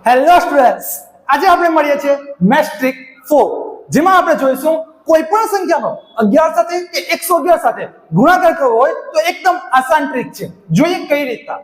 Hello students, આજે આપણે મળીએ છીએ મેટ્રિક 4 જેમાં આપણે જોઈશું કોઈ પણ સંખ્યાનો 11 સાથે કે 111 સાથે ગુણાકાર કરવો હોય તો એકદમ આસાન ટ્રીક છે. જોઈએ કઈ રીતના.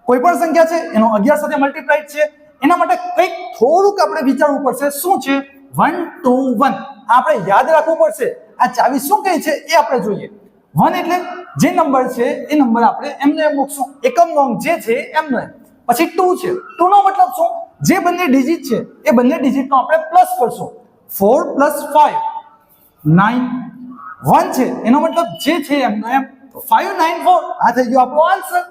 કોઈ પણ સંખ્યા છે એનો 11 સાથે મલ્ટીપ્લાઈડ છે, એના માટે કંઈક થોડુંક આપણે વિચારવું પડશે. શું છે? 1 2 1 આપણે યાદ રાખવું પડશે. આ ચાવી શું કહે છે એ આપણે જોઈએ. 1 એટલે જે નંબર છે એ નંબર આપણે એમને એમ મૂકશું, એકમ નોંધ જે છે એમને. પછી 2 છે, 2 નો મતલબ શું? જે બંને ડિજિટ છે એ બંને ડિજિટનો આપણે પ્લસ કરશું. 4 + 5 9. 1 છે એનો મતલબ જે છે એમનો એમ, 5 9 4 આ થઈ ગયો આપણો આન્સર.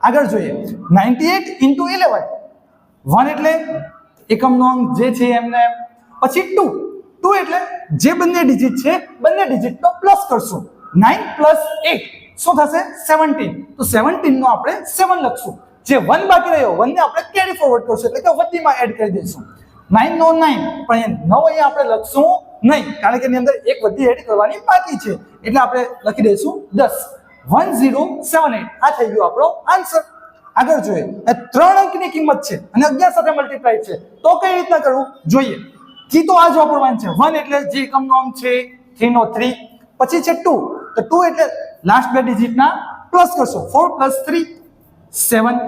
આગળ જોઈએ 98 * 11. 1 એટલે એકમ નોંધ જે છે એમને એમ. પછી 2 એટલે જે બંને ડિજિટ છે બંને ડિજિટનો પ્લસ કરશું. 9 + 8 શું થશે? 17. તો 17 નો આપણે 7 લખશું. જે 1 બાકી રહ્યો 1 ને આપણે કેરી ફોરવર્ડ કરશું, એટલે કે વધીમાં એડ કરી દઈશું. 9 નો 9, પણ 9 અહીંયા આપણે લખશું નહીં, કારણ કે એની અંદર એક વધી એડ કરવાની બાકી છે, એટલે આપણે લખી દઈશું 10. 1078 આ થઈ ગયો આપણો આન્સર. આગળ જોઈએ, આ 3 અંકની કિંમત છે અને 11 સાથે મલ્ટીપ્લાય છે, તો કઈ રીતના કરવું જોઈએ. કી તો આ જ વાપરવાનું છે. 1 એટલે જે એકમ નોંધ છે, 3 નો 3. પછી છે 2, તો 2 એટલે લાસ્ટ બે ડિજિટના પ્લસ કરશો. 4 + 3 7.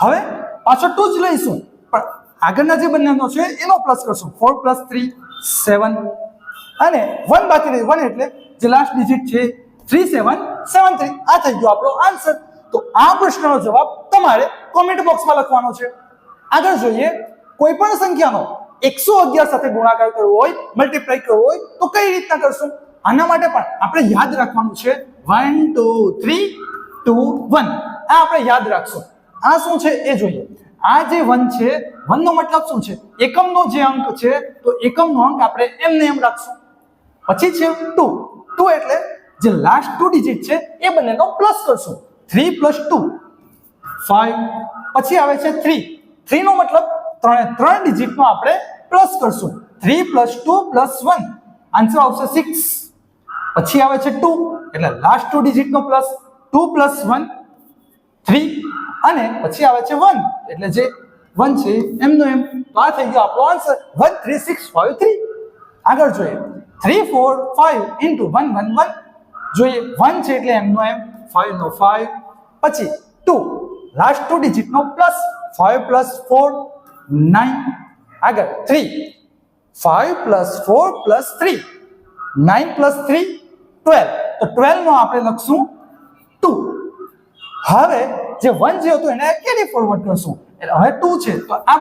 હવે પાછો 2 જ લઈશું, પણ આગળના જે બંનેનો છે એનો પ્લસ કરશું. 4 + 3 7. અને 1 બાકી રહી, 1 એટલે જે લાસ્ટ ડિજિટ છે 3 7 7 3 આ થઈ ગયો આપણો આન્સર. તો આ પ્રશ્નનો જવાબ તમારે કોમેન્ટ બોક્સમાં લખવાનો છે. આગળ જોઈએ, કોઈ પણ સંખ્યાનો 111 સાથે ગુણાકાર કરવો હોય, મલ્ટીપ્લાય કરવો હોય તો કઈ રીતના કરશું? આના માટે પણ આપણે યાદ રાખવાનું છે 1 2 3 2 1 આ આપણે યાદ રાખશું. આ શું છે એ જોઈએ. આ જે 1 છે, 1 નો મતલબ શું છે? એકમનો જે અંક છે, તો એકમનો અંક આપણે એમને એમ રાખશું. પછી છે 2, 2 એટલે જે લાસ્ટ 2 ડિજિટ છે એ બંનેનો પ્લસ કરશું. 3 + 2 5. પછી આવે છે 3, 3 નો મતલબ ત્રણ ડિજિટનો આપણે પ્લસ કરશું. 3 + 2 + 1 આન્સર આવશે 6. પછી આવે છે 2 એટલે લાસ્ટ 2 ડિજિટનો પ્લસ. 2 + 1 3. અને પછી આવે છે 1 એટલે જે 1 છે એમનો એમ. તો આ થઈ ગયો આપણો આન્સર 1 3 6 5 3. આગળ જોઈએ 3 4 5 * 1 1 1 જોઈએ. 1 છે એટલે એમનો એમ, 5 નો 5. પછી 2 લાસ્ટ 2 ડિજિટનો પ્લસ. 5 + 4 9. આગળ 3 5 + 4 + 3 9 + 3 12. તો 12 નો આપણે લખશું 2. હવે જે 1 જે હતું એને કેરી ફોરવર્ડ કરશું, એટલે હવે 2 છે તો આ